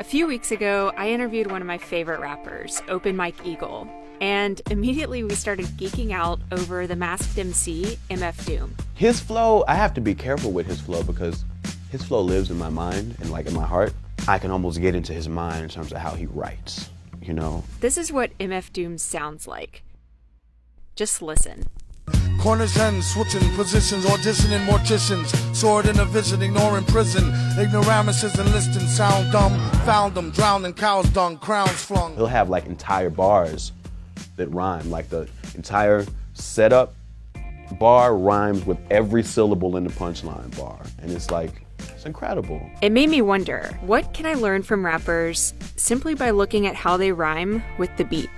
A few weeks ago, I interviewed one of my favorite rappers, Open Mike Eagle, and immediately we started geeking out over the masked MC, MF Doom. His flow, I have to be careful with his flow because his flow lives in my mind and in my heart. I can almost get into his mind in terms of how he writes, you know? This is what MF Doom sounds like. Just listen. Corners and switching positions, auditioning morticians, sword in a vision, ignoring prison, ignoramuses enlisting, sound dumb, found them, drowning cows dung, crowns flung. He'll have entire bars that rhyme, the entire setup bar rhymes with every syllable in the punchline bar, and it's incredible. It made me wonder, what can I learn from rappers simply by looking at how they rhyme with the beat?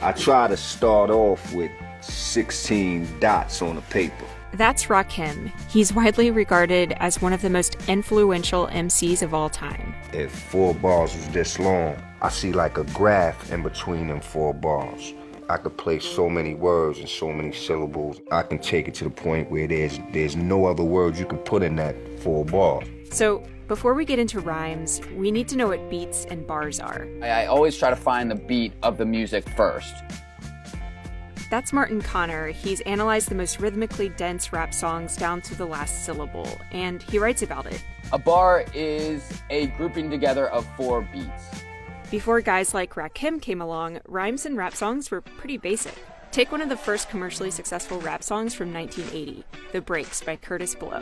I try to start off with 16 dots on a paper. That's Rakim. He's widely regarded as one of the most influential MCs of all time. If 4 bars was this long, I see a graph in between them 4 bars. I could place so many words and so many syllables. I can take it to the point where there's no other words you can put in that 4 bars. So, before we get into rhymes, we need to know what beats and bars are. I always try to find the beat of the music first. That's Martin Connor. He's analyzed the most rhythmically dense rap songs down to the last syllable, and he writes about it. A bar is a grouping together of 4 beats. Before guys like Rakim came along, rhymes in rap songs were pretty basic. Take one of the first commercially successful rap songs from 1980, The Breaks by Curtis Blow.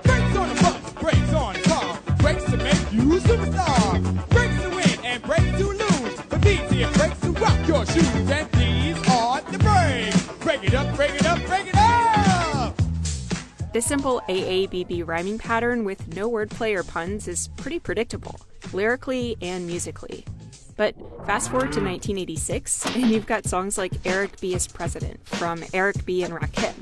Brakes on the bus, brakes on the car, brakes to make you superstar, brakes to win and brakes to lose, but these here brakes to rock your shoes, and these are the brakes. Break it up, break it up, break it up! This simple AABB rhyming pattern with no wordplay or puns is pretty predictable, lyrically and musically. But fast forward to 1986, and you've got songs like Eric B. is President from Eric B. and Rakim.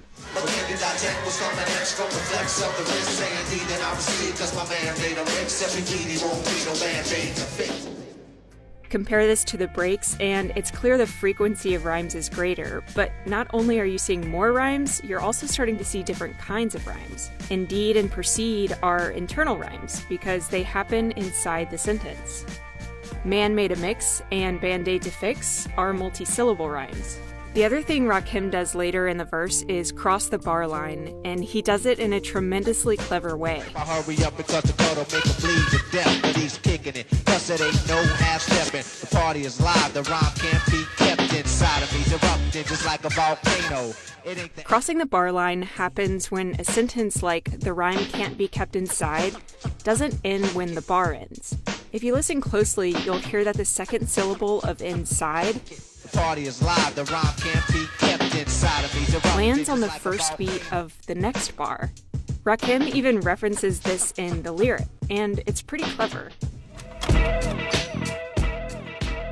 Compare this to The Breaks, and it's clear the frequency of rhymes is greater, but not only are you seeing more rhymes, you're also starting to see different kinds of rhymes. Indeed and proceed are internal rhymes, because they happen inside the sentence. Man made a mix and Band-Aid to fix are multi-syllable rhymes. The other thing Rakim does later in the verse is cross the bar line, and he does it in a tremendously clever way. I hurry up because the cut will make him bleed to death, but he's kicking it. Plus it ain't no half-stepping. The party is live, the rhyme can't be kept inside of me. He's erupting just like a volcano. Crossing the bar line happens when a sentence like "the rhyme can't be kept inside" doesn't end when the bar ends. If you listen closely, you'll hear that the second syllable of inside the party is live, the rhyme can't be kept inside of me. Lands on the first beat of the next bar. Rakim even references this in the lyric, and it's pretty clever.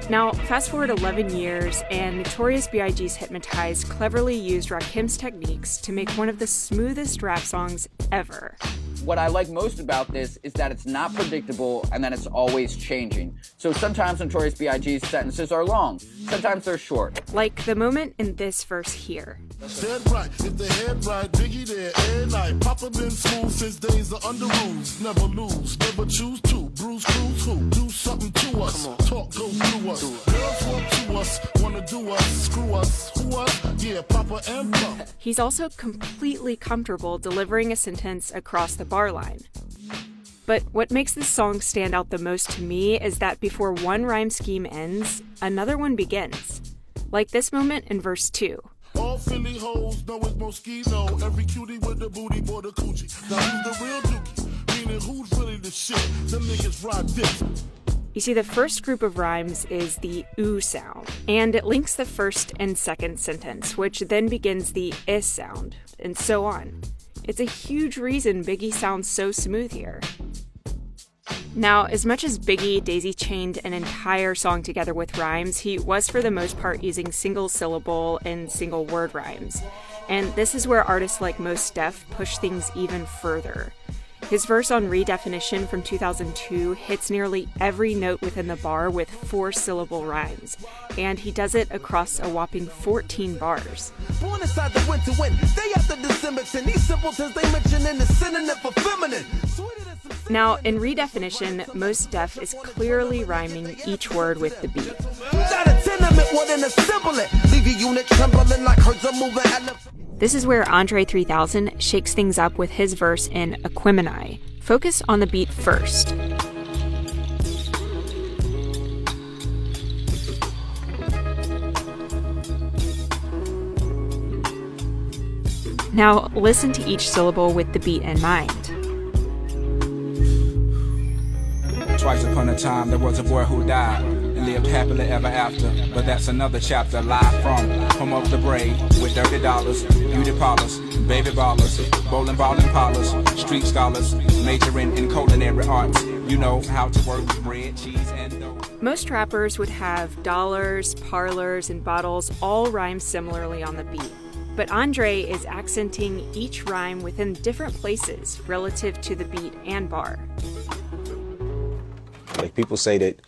Now, fast forward 11 years, and Notorious B.I.G.'s Hypnotize cleverly used Rakim's techniques to make one of the smoothest rap songs ever. What I like most about this is that it's not predictable and that it's always changing. So sometimes Notorious B.I.G's sentences are long, sometimes they're short. Like the moment in this verse here. Dead right, if the head right, Biggie there, and night. Papa been smooth since days of under rules. Never lose, never choose to. Bruise, cruise, who? Do something to us. Talk, go through us. Girls want to us, wanna do us, screw us, who us? Yeah, Papa and Papa. He's also completely comfortable delivering a sentence across the bar line. But what makes this song stand out the most to me is that before one rhyme scheme ends, another one begins. Like this moment in verse 2. All Philly hoes know it's Moschino. Every cutie with the booty bought a coochie. Now who's the real dookie? Meaning who's really the shit? Them niggas ride dick. You see, the first group of rhymes is the oo sound, and it links the first and second sentence, which then begins the is sound, and so on. It's a huge reason Biggie sounds so smooth here. Now, as much as Biggie daisy-chained an entire song together with rhymes, he was for the most part using single-syllable and single-word rhymes. And this is where artists like Mos Def push things even further. His verse on Redefinition from 2002 hits nearly every note within the bar with 4-syllable rhymes, and he does it across a whopping 14 bars. Born inside the winter wind, day after December, these simpletons they mention in the synonym for feminine. Now, in Redefinition, Mos Def is clearly rhyming each word with the beat. This is where Andre 3000 shakes things up with his verse in Aquemini. Focus on the beat first. Now, listen to each syllable with the beat in mind. Twice upon a time, there was a boy who died and lived happily ever after. But that's another chapter. Live from home of the brave with dirty dollars, beauty parlors, baby ballers, bowling ball and parlors, street scholars, majoring in culinary arts. You know how to work with bread, cheese, and dough. Most rappers would have dollars, parlors, and bottles all rhyme similarly on the beat. But Andre is accenting each rhyme within different places relative to the beat and bar. Like people say that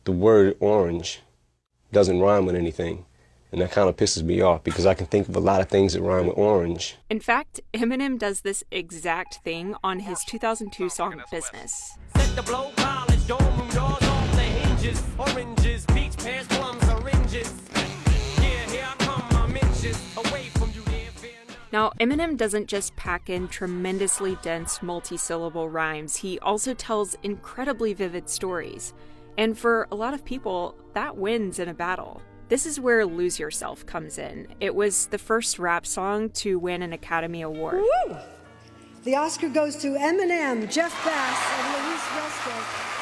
the word orange doesn't rhyme with anything. And that kind of pisses me off because I can think of a lot of things that rhyme with orange. In fact, Eminem does this exact thing on his 2002 song Business. Set the blow, polish, dorm room doors off the hinges. Oranges, peach, pears, plums, oranges. Yeah, here I come, my mentions. Away from you, there, fear none. Now, Eminem doesn't just pack in tremendously dense multi-syllable rhymes, he also tells incredibly vivid stories. And for a lot of people, that wins in a battle. This is where Lose Yourself comes in. It was the first rap song to win an Academy Award. Woo! The Oscar goes to Eminem, Jeff Bass, and Luis Roscoe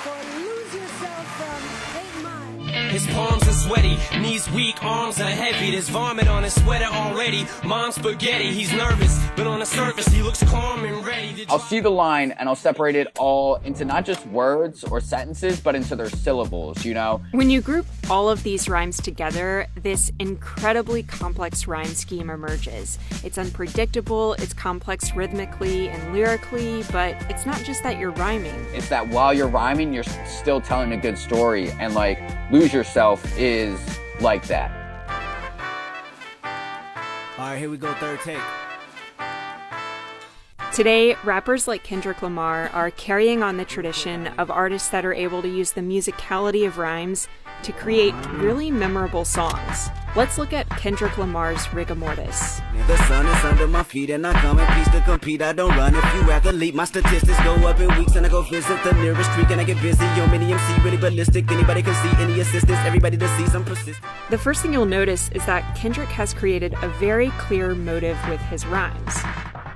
for Lose Yourself from 8 Mile. His palms are sweaty, knees weak, arms are heavy. There's vomit on his sweater already. Mom's spaghetti, he's nervous, but on the surface he looks calm and ready. I'll see the line and I'll separate it all into not just words or sentences, but into their syllables, you know? When you group all of these rhymes together, this incredibly complex rhyme scheme emerges. It's unpredictable, it's complex rhythmically and lyrically, but it's not just that you're rhyming. It's that while you're rhyming, you're still telling a good story, and like Lose Yourself is like that. All right, here we go, third take. Today, rappers like Kendrick Lamar are carrying on the tradition of artists that are able to use the musicality of rhymes to create really memorable songs. Let's look at Kendrick Lamar's Rigor Mortis. The sun is under my feet and I come in peace to compete. I don't run if you athlete. My statistics go up in weeks and I go visit the nearest streak and I get busy. Yo, mini MC, really ballistic. Anybody can see any assistance. Everybody to see some persistence. The first thing you'll notice is that Kendrick has created a very clear motive with his rhymes.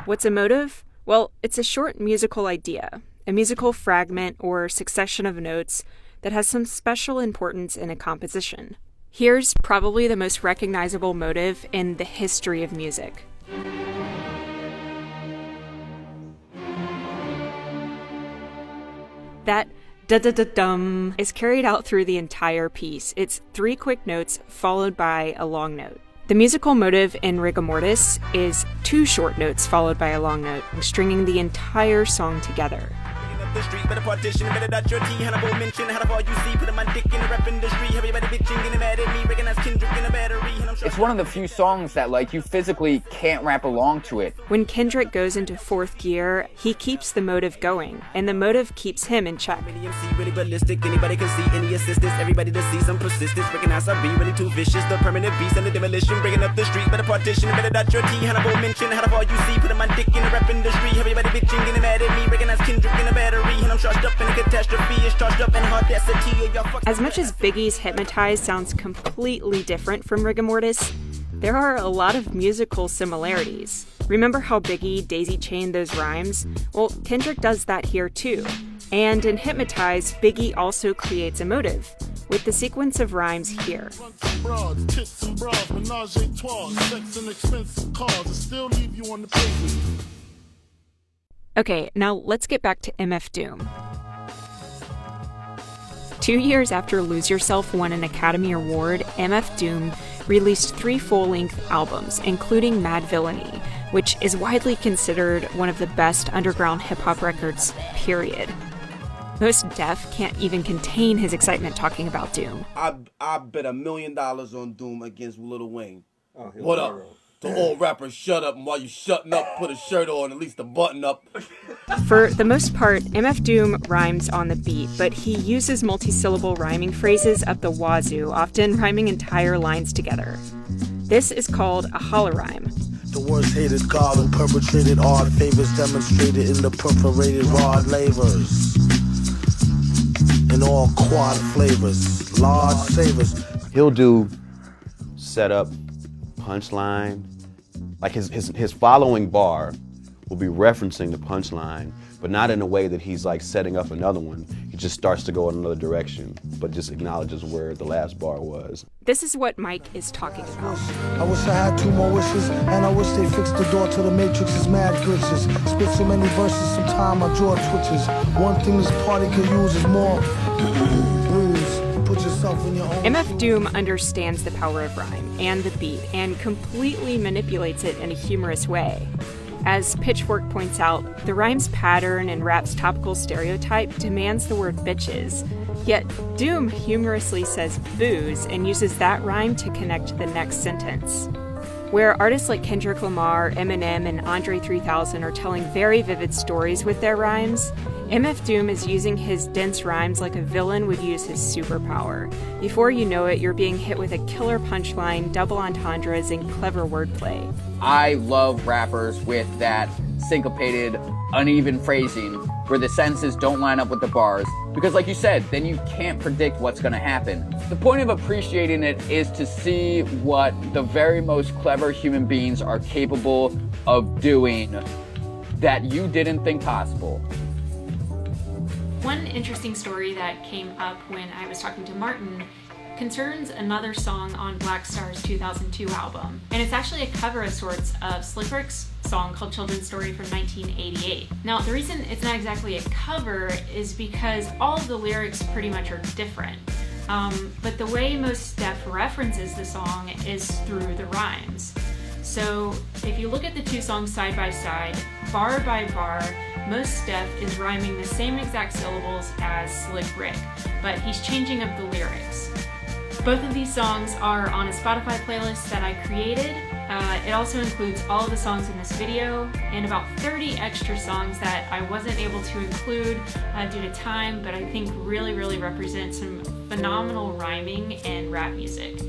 What's a motive? Well, it's a short musical idea, a musical fragment or succession of notes that has some special importance in a composition. Here's probably the most recognizable motive in the history of music. That da-da-da-dum is carried out through the entire piece. It's 3 quick notes followed by a long note. The musical motive in Rigor Mortis is 2 short notes followed by a long note, stringing the entire song together. The street, better partition, better dot your T, Hannibal mention, how the you see, put my dick in the rap industry, everybody bitching, getting mad at me, recognize Kendrick in a battery, and I'm sure. It's one of the few songs that like you physically can't rap along to it. When Kendrick goes into 4th gear, he keeps the motive going, and the motive keeps him in check. MC really ballistic, anybody can see any assistance, everybody to see some persistence, recognize I be really too vicious, the permanent beast and the demolition, breaking up the street, better partition, better dot your T, Hannibal mention, how the you see, put my dick in the rap industry, everybody bitching, getting mad at me, recognize Kendrick in a battery. As much as Biggie's Hypnotize sounds completely different from Rigor Mortis, there are a lot of musical similarities. Remember how Biggie daisy-chained those rhymes? Well, Kendrick does that here too. And in Hypnotize, Biggie also creates a motive, with the sequence of rhymes here. Okay, now let's get back to MF Doom. 2 years after Lose Yourself won an Academy Award, MF Doom released 3 full-length albums, including Mad Villainy, which is widely considered one of the best underground hip-hop records, period. Most deaf can't even contain his excitement talking about Doom. I bet $1 million on Doom against Lil Wayne. What up? The old rapper, shut up, and while you shutting up, put a shirt on, at least a button up. For the most part, MF Doom rhymes on the beat, but he uses multi-syllable rhyming phrases up the wazoo, often rhyming entire lines together. This is called a holorhyme. The worst hated God who perpetrated odd favors demonstrated in the perforated rod lavers. In all quad flavors, large savers. He'll do setup, punchline. Like his following bar will be referencing the punchline, but not in a way that he's like setting up another one. He just starts to go in another direction, but just acknowledges where the last bar was. This is what Mike is talking about. I wish I had 2 more wishes, and I wish they fixed the door to the Matrix's mad glitches. Spit so many verses, sometime my jaw twitches. One thing this party could use is more booze. Put yourself in your own MF Doom understands the power of rhyme and the beat and completely manipulates it in a humorous way. As Pitchfork points out, the rhyme's pattern and rap's topical stereotype demands the word bitches. Yet Doom humorously says booze and uses that rhyme to connect the next sentence. Where artists like Kendrick Lamar, Eminem, and Andre 3000 are telling very vivid stories with their rhymes, MF Doom is using his dense rhymes like a villain would use his superpower. Before you know it, you're being hit with a killer punchline, double entendres, and clever wordplay. I love rappers with that syncopated, uneven phrasing where the sentences don't line up with the bars, because like you said, then you can't predict what's going to happen. The point of appreciating it is to see what the very most clever human beings are capable of doing that you didn't think possible. One interesting story that came up when I was talking to Martin concerns another song on Black Star's 2002 album. And it's actually a cover of sorts of Slick Rick's song called Children's Story from 1988. Now, the reason it's not exactly a cover is because all of the lyrics pretty much are different. But the way most Steph references the song is through the rhymes. So if you look at the two songs side by side, bar by bar, most Steph is rhyming the same exact syllables as Slick Rick, but he's changing up the lyrics. Both of these songs are on a Spotify playlist that I created. It also includes all of the songs in this video and about 30 extra songs that I wasn't able to include due to time, but I think really represent some phenomenal rhyming and rap music.